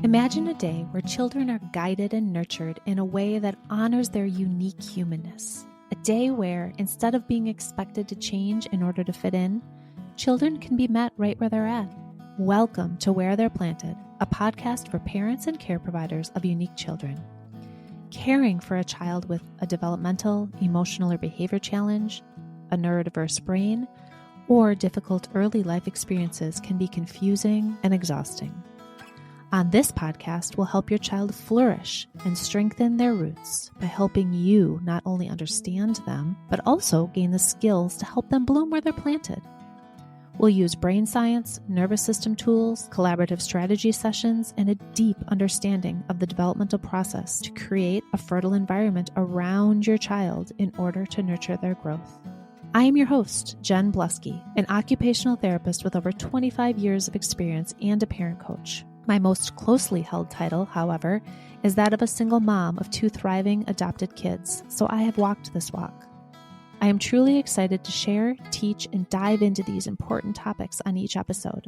Imagine a day where children are guided and nurtured in a way that honors their unique humanness. A day where, instead of being expected to change in order to fit in, children can be met right where they're at. Welcome to Where They're Planted, a podcast for parents and care providers of unique children. Caring for a child with a developmental, emotional, or behavior challenge, a neurodiverse brain, or difficult early life experiences can be confusing and exhausting. On this podcast, we'll help your child flourish and strengthen their roots by helping you not only understand them, but also gain the skills to help them bloom where they're planted. We'll use brain science, nervous system tools, collaborative strategy sessions, and a deep understanding of the developmental process to create a fertile environment around your child in order to nurture their growth. I am your host, Jen Bluske, an occupational therapist with over 25 years of experience and a parent coach. My most closely held title, however, is that of a single mom of 2 thriving adopted kids, so I have walked this walk. I am truly excited to share, teach, and dive into these important topics on each episode.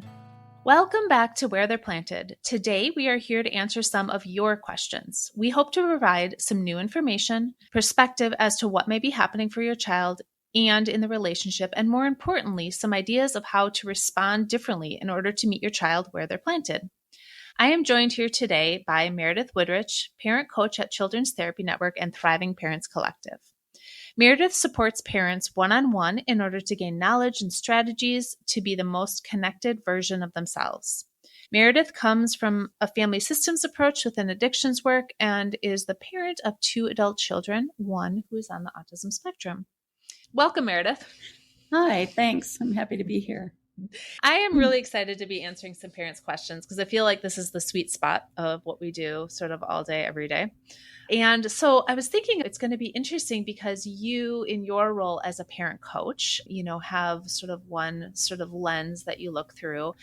Welcome back to Where They're Planted. Today, we are here to answer some of your questions. We hope to provide some new information, perspective as to what may be happening for your child and in the relationship, and more importantly, some ideas of how to respond differently in order to meet your child where they're planted. I am joined here today by Meredith Woodrich, parent coach at Children's Therapy Network and Thriving Parents Collective. Meredith supports parents one-on-one in order to gain knowledge and strategies to be the most connected version of themselves. Meredith comes from a family systems approach within addictions work and is the parent of 2 adult children, one who is on the autism spectrum. Welcome, Meredith. Hi, thanks. I'm happy to be here. I am really excited to be answering some parents' questions because I feel like this is the sweet spot of what we do sort of all day, every day. And so I was thinking it's going to be interesting because you, in your role as a parent coach, have sort of one sort of lens that you look through.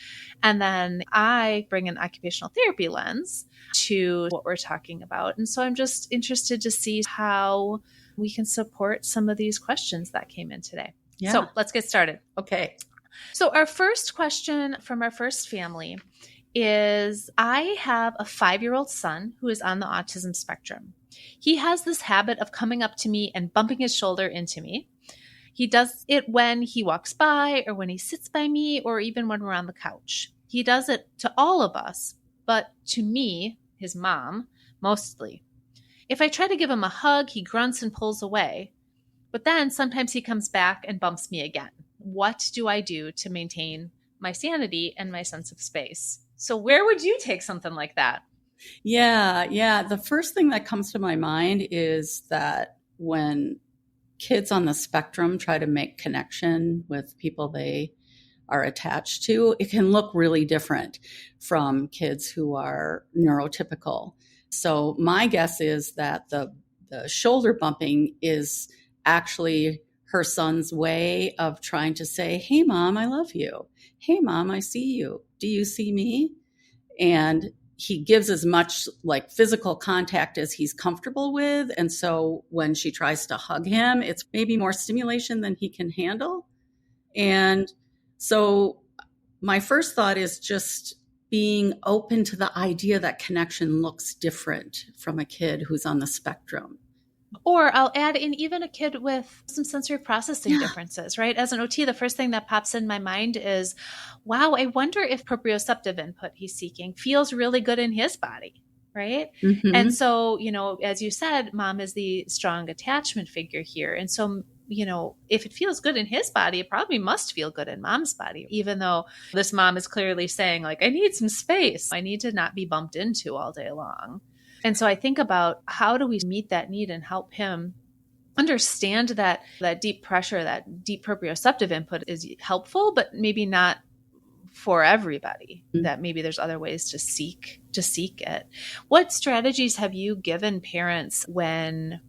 And then I bring an occupational therapy lens to what we're talking about. And so I'm just interested to see how we can support some of these questions that came in today. Yeah. So let's get started. Okay. So our first question from our first family is, I have a 5-year-old son who is on the autism spectrum. He has this habit of coming up to me and bumping his shoulder into me. He does it when he walks by or when he sits by me or even when we're on the couch. He does it to all of us, but to me, his mom, mostly. If I try to give him a hug, he grunts and pulls away. But then sometimes he comes back and bumps me again. What do I do to maintain my sanity and my sense of space? So where would you take something like that? Yeah. The first thing that comes to my mind is that when kids on the spectrum try to make connection with people they are attached to, it can look really different from kids who are neurotypical. So my guess is that the shoulder bumping is actually her son's way of trying to say, hey, Mom, I love you. Hey, Mom, I see you. Do you see me? And he gives as much like physical contact as he's comfortable with. And so when she tries to hug him, it's maybe more stimulation than he can handle. And so my first thought is just being open to the idea that connection looks different from a kid who's on the spectrum. Or I'll add in even a kid with some sensory processing differences, right? As an OT, the first thing that pops in my mind is, wow, I wonder if proprioceptive input he's seeking feels really good in his body, right? Mm-hmm. And so, as you said, mom is the strong attachment figure here. And so, if it feels good in his body, it probably must feel good in mom's body, even though this mom is clearly saying, like, I need some space. I need to not be bumped into all day long. And so I think about how do we meet that need and help him understand that deep pressure, that deep proprioceptive input is helpful, but maybe not for everybody, that maybe there's other ways to seek it. What strategies have you given parents when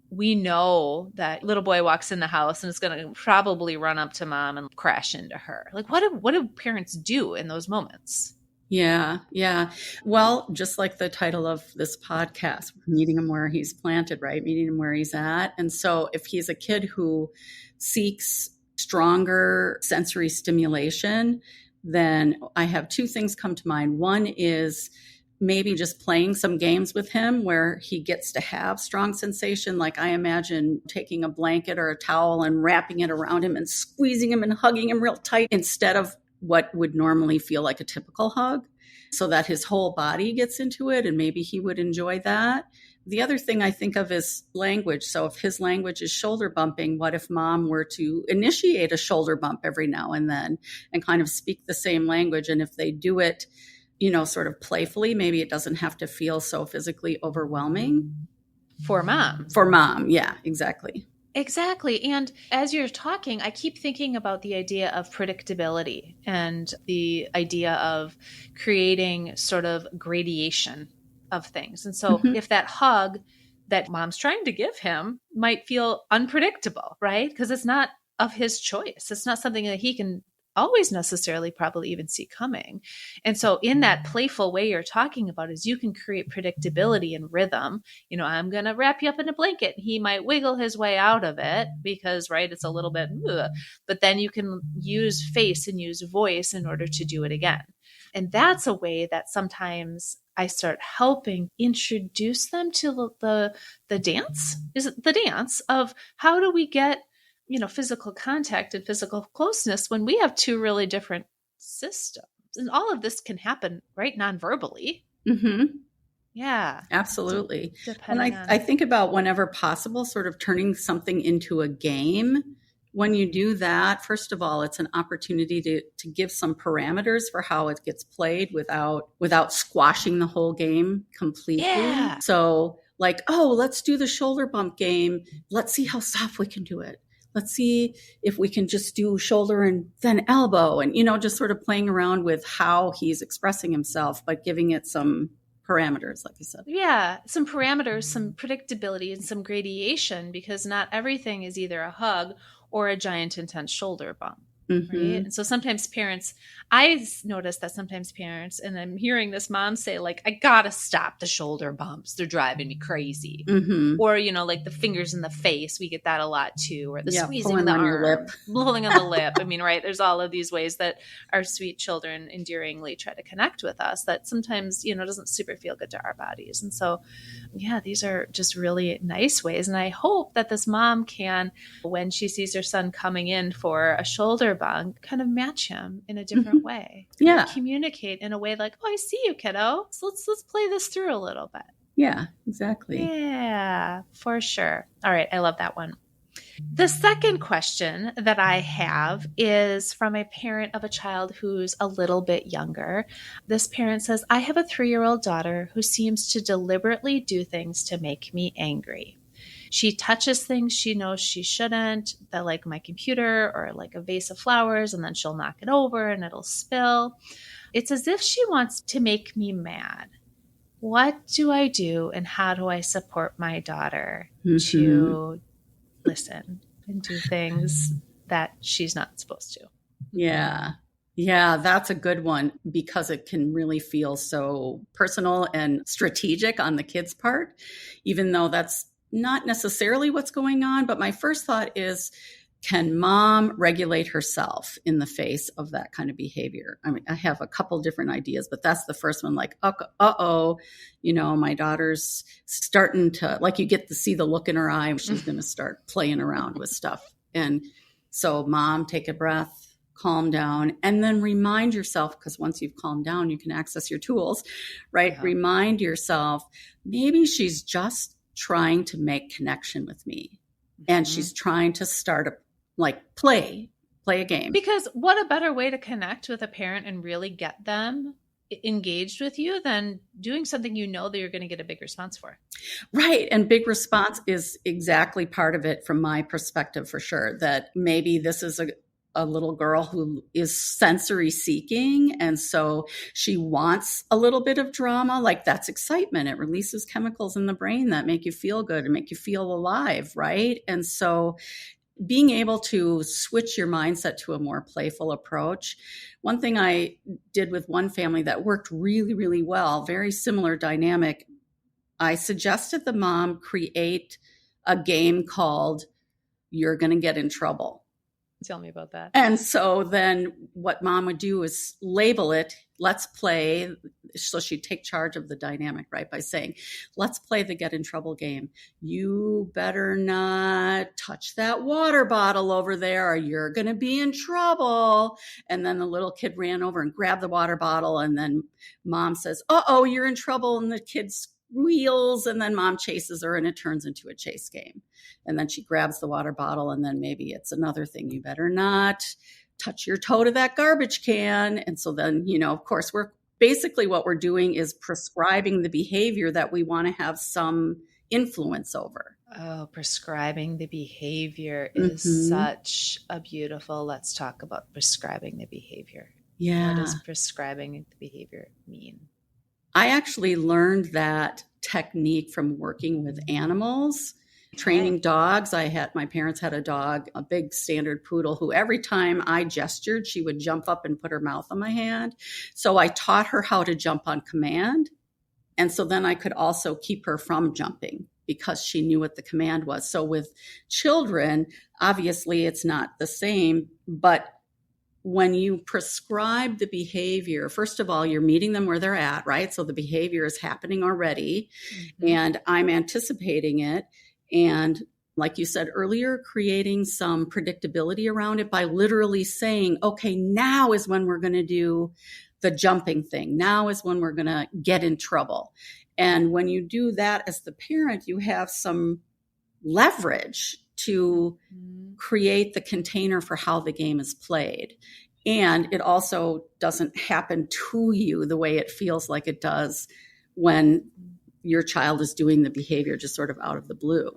we know that little boy walks in the house and is going to probably run up to mom and crash into her? Like, what do parents do in those moments? Yeah. Well, just like the title of this podcast, meeting him where he's planted, right? Meeting him where he's at. And so if he's a kid who seeks stronger sensory stimulation, then I have 2 things come to mind. One is maybe just playing some games with him where he gets to have strong sensation. Like I imagine taking a blanket or a towel and wrapping it around him and squeezing him and hugging him real tight instead of what would normally feel like a typical hug, so that his whole body gets into it and maybe he would enjoy that. The other thing I think of is language. So if his language is shoulder bumping, what if mom were to initiate a shoulder bump every now and then and kind of speak the same language? And if they do it, sort of playfully, maybe it doesn't have to feel so physically overwhelming. For mom. For mom, yeah, exactly. Exactly. And as you're talking, I keep thinking about the idea of predictability and the idea of creating sort of gradation of things. And so if that hug that mom's trying to give him might feel unpredictable, right? Because it's not of his choice. It's not something that he can always necessarily probably even see coming. And so in that playful way you're talking about is you can create predictability and rhythm. I'm going to wrap you up in a blanket. He might wiggle his way out of it because, right, it's a little bit, but then you can use face and use voice in order to do it again. And that's a way that sometimes I start helping introduce them to the dance. Is it the dance of how do we get physical contact and physical closeness when we have two really different systems? And all of this can happen, right? Non-verbally. Mm-hmm. Yeah. Absolutely. And I think about whenever possible, sort of turning something into a game. When you do that, first of all, it's an opportunity to give some parameters for how it gets played without squashing the whole game completely. Yeah. So like, let's do the shoulder bump game. Let's see how soft we can do it. Let's see if we can just do shoulder and then elbow and, just sort of playing around with how he's expressing himself, but giving it some parameters, like you said. Yeah, some parameters, some predictability, and some gradation, because not everything is either a hug or a giant intense shoulder bump. Mm-hmm. Right. And so sometimes parents, I noticed that sometimes parents, and I'm hearing this mom say, like, I gotta stop the shoulder bumps. They're driving me crazy. Mm-hmm. Or, like the fingers in the face. We get that a lot too. Or the squeezing pulling the on arm, your lip. pulling on the lip. I mean, right. There's all of these ways that our sweet children endearingly try to connect with us that sometimes, doesn't super feel good to our bodies. And so, yeah, these are just really nice ways. And I hope that this mom can, when she sees her son coming in for a shoulder bump, kind of match him in a different way. Yeah. Communicate in a way like, I see you, kiddo. So let's play this through a little bit. Yeah, exactly. Yeah, for sure. All right. I love that one. The second question that I have is from a parent of a child who's a little bit younger. This parent says, I have a 3-year-old daughter who seems to deliberately do things to make me angry. She touches things she knows she shouldn't, that like my computer or like a vase of flowers, and then she'll knock it over and it'll spill. It's as if she wants to make me mad. What do I do, and how do I support my daughter to listen and do things that she's not supposed to? Yeah. Yeah, that's a good one because it can really feel so personal and strategic on the kid's part, even though that's not necessarily what's going on. But my first thought is, can mom regulate herself in the face of that kind of behavior? I mean, I have a couple different ideas, but that's the first one. Like, my daughter's starting to, like, you get to see the look in her eye. She's going to start playing around with stuff. And so mom, take a breath, calm down, and then remind yourself, because once you've calmed down, you can access your tools, right? Yeah. Remind yourself, maybe she's just trying to make connection with me. And she's trying to start play a game. Because what a better way to connect with a parent and really get them engaged with you than doing something that you're going to get a big response for. Right. And big response is exactly part of it from my perspective, for sure, that maybe this is a little girl who is sensory seeking. And so she wants a little bit of drama. Like, that's excitement. It releases chemicals in the brain that make you feel good and make you feel alive. Right. And so being able to switch your mindset to a more playful approach. One thing I did with one family that worked really, really well, very similar dynamic, I suggested the mom create a game called You're Going to Get in Trouble. Tell me about that. And so then what mom would do is label it, let's play. So she'd take charge of the dynamic, right? By saying, let's play the get in trouble game. You better not touch that water bottle over there or you're going to be in trouble. And then the little kid ran over and grabbed the water bottle. And then mom says, uh-oh, you're in trouble. And the kid squeals. And then mom chases her and it turns into a chase game. And then she grabs the water bottle and then maybe it's another thing. You better not touch your toe to that garbage can. And so then, of course, what we're doing is prescribing the behavior that we want to have some influence over. Oh, prescribing the behavior is such a beautiful, let's talk about prescribing the behavior. Yeah. What does prescribing the behavior mean? I actually learned that technique from working with animals. Training dogs. My parents had a dog, a big standard poodle, who every time I gestured, she would jump up and put her mouth on my hand. So I taught her how to jump on command. And so then I could also keep her from jumping because she knew what the command was. So with children, obviously it's not the same, but when you prescribe the behavior, first of all, you're meeting them where they're at, right? So the behavior is happening already and I'm anticipating it. And like you said earlier, creating some predictability around it by literally saying, okay, now is when we're going to do the jumping thing. Now is when we're going to get in trouble. And when you do that as the parent, you have some leverage to create the container for how the game is played. And it also doesn't happen to you the way it feels like it does when your child is doing the behavior just sort of out of the blue.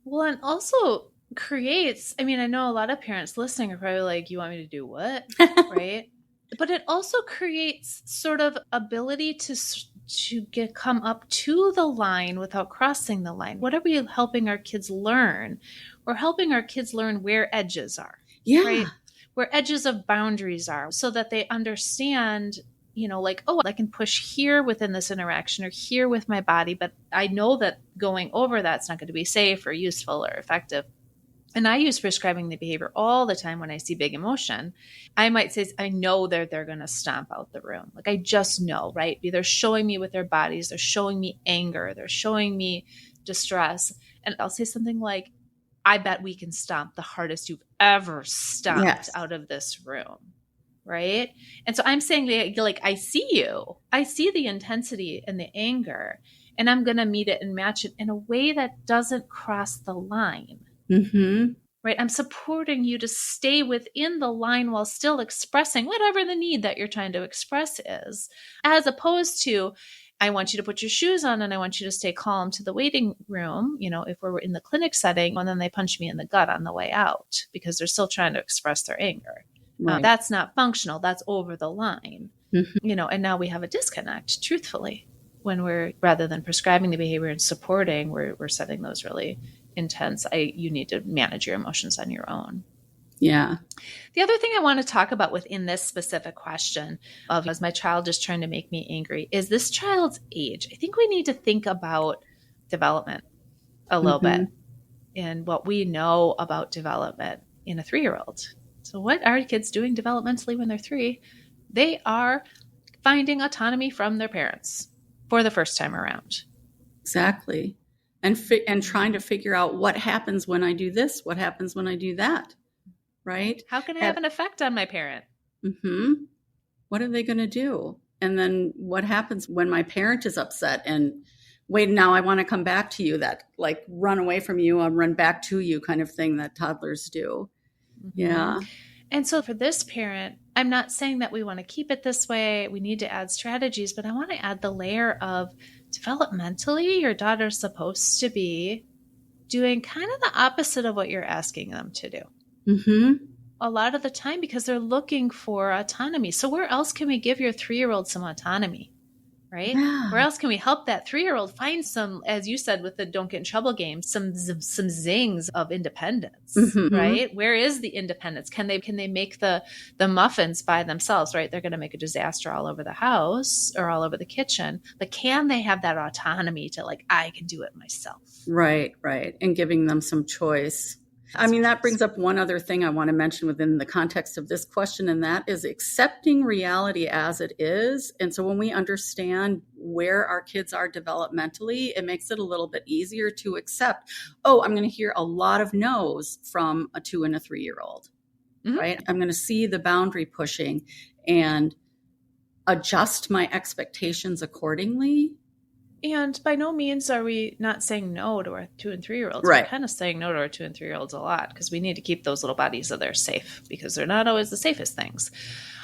Well, and also creates, I know a lot of parents listening are probably like, you want me to do what? Right? But it also creates sort of ability to come up to the line without crossing the line. What are we helping our kids learn? We're helping our kids learn where edges are. Yeah. Right? Where edges of boundaries are so that they understand, like, oh, I can push here within this interaction or here with my body, but I know that going over that's not going to be safe or useful or effective. And I use prescribing the behavior all the time when I see big emotion. I might say, I know they're going to stomp out the room. Like I just know, right? They're showing me with their bodies. They're showing me anger. They're showing me distress. And I'll say something like, I bet we can stomp the hardest you've ever stomped out of this room. Right. And so I'm saying like, I see you, I see the intensity and the anger, and I'm going to meet it and match it in a way that doesn't cross the line. Right. I'm supporting you to stay within the line while still expressing whatever the need that you're trying to express is, as opposed to, I want you to put your shoes on and I want you to stay calm to the waiting room. If we're in the clinic setting, and then they punch me in the gut on the way out because they're still trying to express their anger. Right. That's not functional. That's over the line, and now we have a disconnect, truthfully, when we're, rather than prescribing the behavior and supporting, we're setting those really intense, you need to manage your emotions on your own. Yeah. The other thing I want to talk about within this specific question of, is my child just trying to make me angry, is this child's age. I think we need to think about development a little bit and what we know about development in a 3-year-old. So what are kids doing developmentally when they're 3? They are finding autonomy from their parents for the first time around. Exactly. And trying to figure out what happens when I do this, what happens when I do that, right? How can I have an effect on my parent? What are they going to do? And then what happens when my parent is upset and, wait, now I want to come back to you, that like run away from you, I'll run back to you kind of thing that toddlers do. Yeah. And so for this parent, I'm not saying that we want to keep it this way. We need to add strategies, but I want to add the layer of developmentally, your daughter's supposed to be doing kind of the opposite of what you're asking them to do. A lot of the time, because they're looking for autonomy. So where else can we give your 3-year-old some autonomy? Right? Yeah. Where else can we help that 3-year-old find some, as you said, with the don't get in trouble game, some zings of independence, right? Where is the independence? Can they make the muffins by themselves, right? They're going to make a disaster all over the house or all over the kitchen, but can they have that autonomy to like, I can do it myself? Right. And giving them some choice. I mean, that brings up one other thing I want to mention within the context of this question, and that is accepting reality as it is. And so when we understand where our kids are developmentally, it makes it a little bit easier to accept, oh, I'm going to hear a lot of no's from a 2 and a 3-year-old, right? I'm going to see the boundary pushing and adjust my expectations accordingly. And by no means are we not saying no to our 2 and 3-year-olds. Right. We're kind of saying no to our 2 and 3-year-olds a lot because we need to keep those little bodies of theirs safe because they're not always the safest things.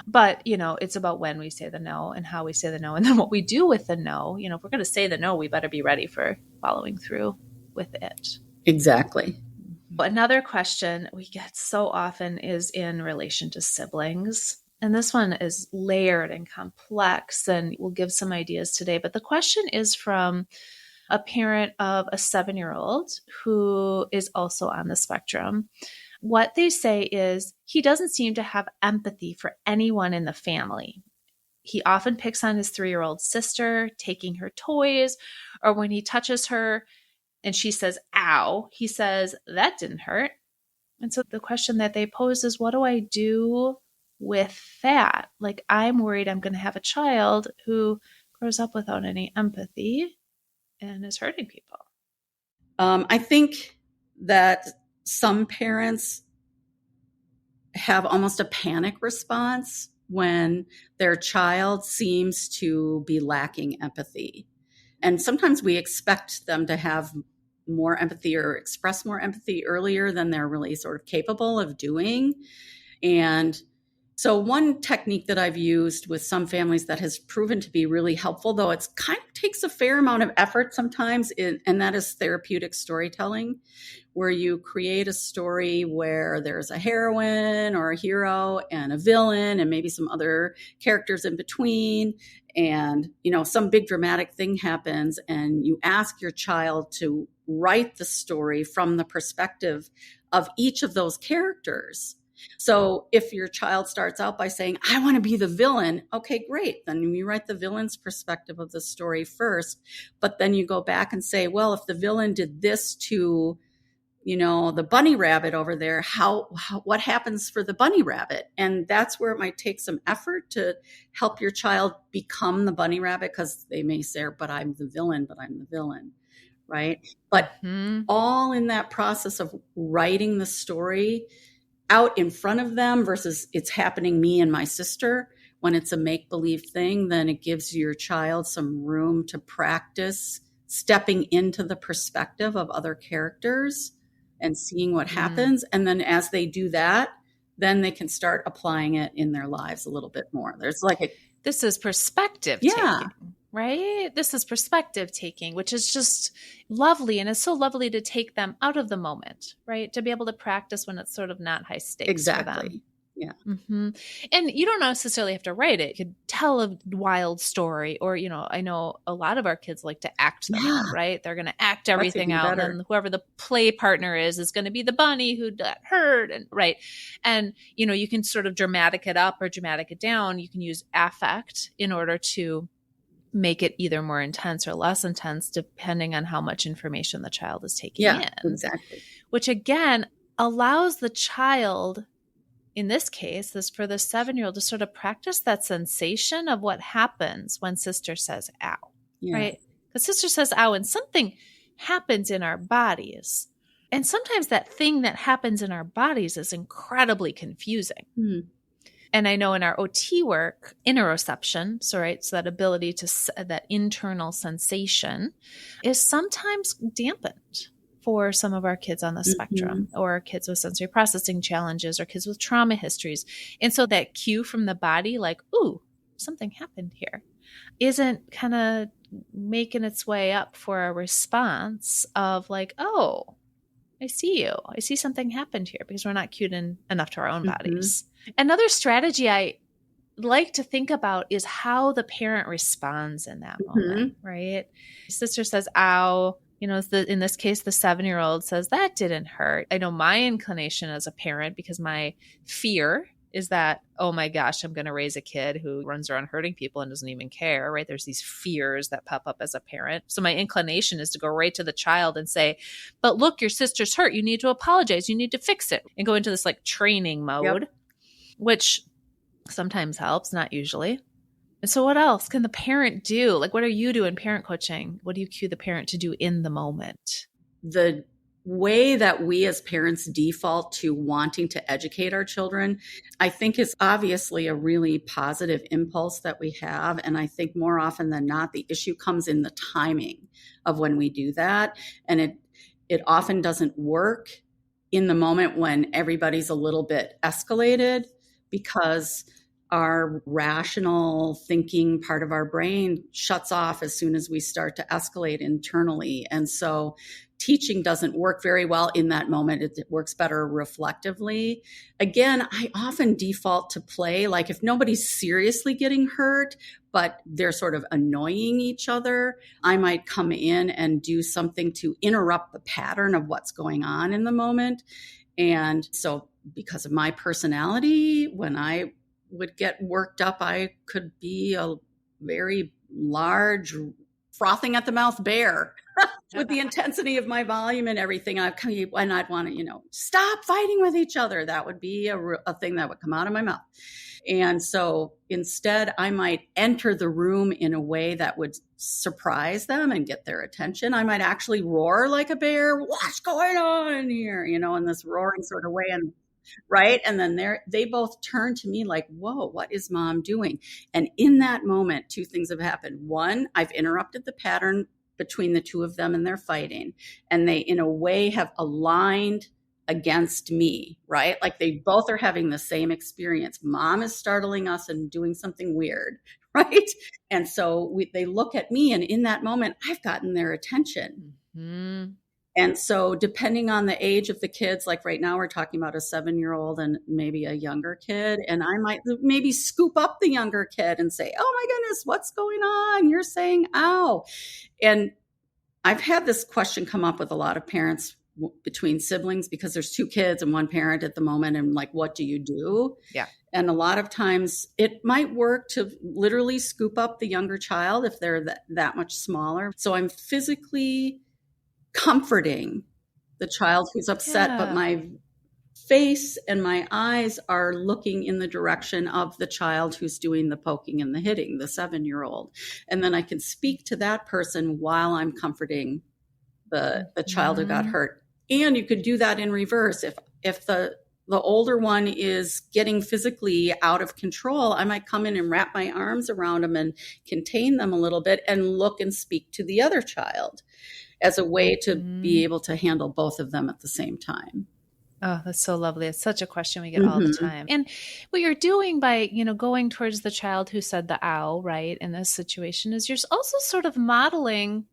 But, it's about when we say the no and how we say the no and then what we do with the no. If we're going to say the no, we better be ready for following through with it. Exactly. But another question we get so often is in relation to siblings. And this one is layered and complex, and we'll give some ideas today. But the question is from a parent of a 7-year-old who is also on the spectrum. What they say is he doesn't seem to have empathy for anyone in the family. He often picks on his 3-year-old sister, taking her toys, or when he touches her and she says, ow, he says, that didn't hurt. And so the question that they pose is, what do I do with that? Like, I'm worried I'm going to have a child who grows up without any empathy and is hurting people. I think that some parents have almost a panic response when their child seems to be lacking empathy. And sometimes we expect them to have more empathy or express more empathy earlier than they're really sort of capable of doing. And so one technique that I've used with some families that has proven to be really helpful, though it's kind of takes a fair amount of effort sometimes, and that is therapeutic storytelling, where you create a story where there's a heroine or a hero and a villain and maybe some other characters in between. And, some big dramatic thing happens and you ask your child to write the story from the perspective of each of those characters. So if your child starts out by saying, I want to be the villain, okay, great. Then you write the villain's perspective of the story first, but then you go back and say, well, if the villain did this to, the bunny rabbit over there, what happens for the bunny rabbit? And that's where it might take some effort to help your child become the bunny rabbit, because they may say, but I'm the villain, right? But all in that process of writing the story out in front of them versus it's happening me and my sister. When it's a make-believe thing, then it gives your child some room to practice stepping into the perspective of other characters and seeing what happens. And then as they do that, then they can start applying it in their lives a little bit more. There's this is perspective taking, right? This is perspective taking, which is just lovely. And it's so lovely to take them out of the moment, right? To be able to practice when it's sort of not high stakes for them. Yeah. Mm-hmm. And you don't necessarily have to write it. You could tell a wild story, or, I know a lot of our kids like to act them out, right? They're going to act everything out. And whoever the play partner is going to be the bunny who got hurt. And right. And, you can sort of dramatic it up or dramatic it down. You can use affect in order to make it either more intense or less intense, depending on how much information the child is taking in. Exactly. Which again allows the child, in this case, for the 7-year-old, to sort of practice that sensation of what happens when sister says ow, right? Because sister says ow and something happens in our bodies. And sometimes that thing that happens in our bodies is incredibly confusing. And I know in our OT work, interoception, so that ability to, that internal sensation is sometimes dampened for some of our kids on the spectrum, or kids with sensory processing challenges, or kids with trauma histories. And so that cue from the body, like, ooh, something happened here, isn't kind of making its way up for a response of like, oh, I see you. I see something happened here, because we're not cued in enough to our own bodies. Another strategy I like to think about is how the parent responds in that moment, right? Sister says, ow. In this case, the 7-year-old says, that didn't hurt. I know my inclination as a parent, because my fear is that, oh my gosh, I'm going to raise a kid who runs around hurting people and doesn't even care, right? There's these fears that pop up as a parent. So my inclination is to go right to the child and say, but look, your sister's hurt. You need to apologize. You need to fix it, and go into this like training mode, which sometimes helps, not usually. And so what else can the parent do? Like, what are you doing parent coaching? What do you cue the parent to do in the moment? The way that we as parents default to wanting to educate our children, I think is obviously a really positive impulse that we have. And I think more often than not, the issue comes in the timing of when we do that. And it often doesn't work in the moment when everybody's a little bit escalated, because our rational thinking part of our brain shuts off as soon as we start to escalate internally. And so teaching doesn't work very well in that moment. It works better reflectively. Again, I often default to play. Like if nobody's seriously getting hurt, but they're sort of annoying each other, I might come in and do something to interrupt the pattern of what's going on in the moment. And so because of my personality, when I would get worked up, I could be a very large, frothing at the mouth bear with the intensity of my volume and everything. I'd want to, stop fighting with each other. That would be a thing that would come out of my mouth. And so instead, I might enter the room in a way that would surprise them and get their attention. I might actually roar like a bear. What's going on in here? In this roaring sort of way. And right. And then they both turn to me like, whoa, what is mom doing? And in that moment, two things have happened. One, I've interrupted the pattern between the two of them and their fighting. And they, in a way, have aligned against me, right? Like they both are having the same experience. Mom is startling us and doing something weird, right? And so they look at me, and in that moment, I've gotten their attention. Mm-hmm. And so depending on the age of the kids, like right now we're talking about a 7-year-old and maybe a younger kid, and I might maybe scoop up the younger kid and say, oh my goodness, what's going on? You're saying, ow. And I've had this question come up with a lot of parents between siblings, because there's 2 kids and 1 parent at the moment. And like, what do you do? Yeah. And a lot of times it might work to literally scoop up the younger child if they're that much smaller. So I'm physically comforting the child who's upset, but my face and my eyes are looking in the direction of the child who's doing the poking and the hitting, the 7-year-old. And then I can speak to that person while I'm comforting the child who got hurt. And you could do that in reverse. If the older one is getting physically out of control, I might come in and wrap my arms around them and contain them a little bit and look and speak to the other child as a way to be able to handle both of them at the same time. Oh, that's so lovely. It's such a question we get all the time. And what you're doing by, going towards the child who said the ow, right, in this situation, is you're also sort of modeling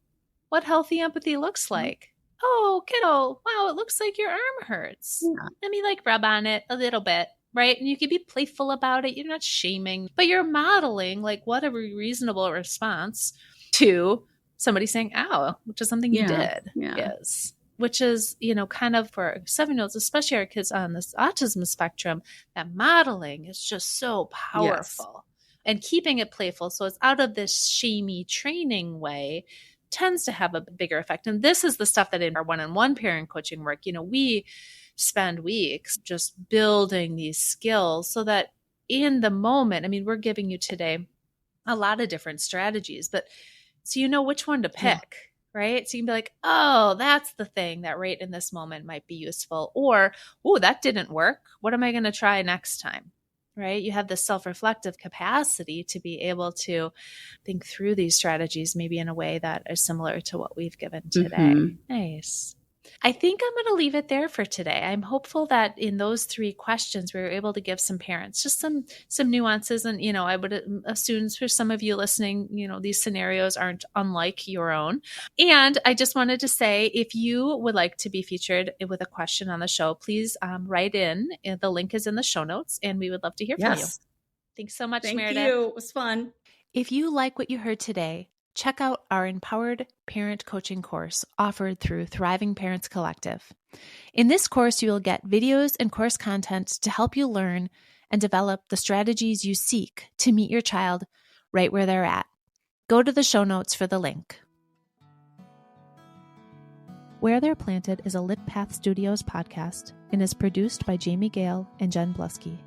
what healthy empathy looks like. Oh, kiddo, wow, it looks like your arm hurts. Yeah. Let me rub on it a little bit, right? And you can be playful about it. You're not shaming, but you're modeling what a reasonable response to somebody saying, ow, which is something you did, is. Which is, kind of for 7-year-olds, especially our kids on this autism spectrum, that modeling is just so powerful. And keeping it playful, so it's out of this shamey training way, tends to have a bigger effect. And this is the stuff that in our one-on-one parent coaching work, we spend weeks just building these skills so that in the moment, we're giving you today a lot of different strategies, but so you know which one to pick, right? So you can be like, oh, that's the thing that right in this moment might be useful. Or, oh, that didn't work. What am I going to try next time? Right? You have this self-reflective capacity to be able to think through these strategies, maybe in a way that is similar to what we've given today. Nice. I think I'm going to leave it there for today. I'm hopeful that in those 3 questions, we were able to give some parents just some nuances. And, I would assume for some of you listening, these scenarios aren't unlike your own. And I just wanted to say, if you would like to be featured with a question on the show, please write in. The link is in the show notes, and we would love to hear from you. Thanks so much, Meredith. Thank you. It was fun. If you like what you heard today, check out our Empowered Parent Coaching course offered through Thriving Parents Collective. In this course, you will get videos and course content to help you learn and develop the strategies you seek to meet your child right where they're at. Go to the show notes for the link. Where They're Planted is a Lit Path Studios podcast and is produced by Jamie Gale and Jen Bluske.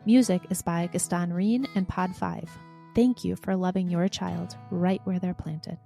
Music is by Gaston Reen and Pod 5. Thank you for loving your child right where they're planted.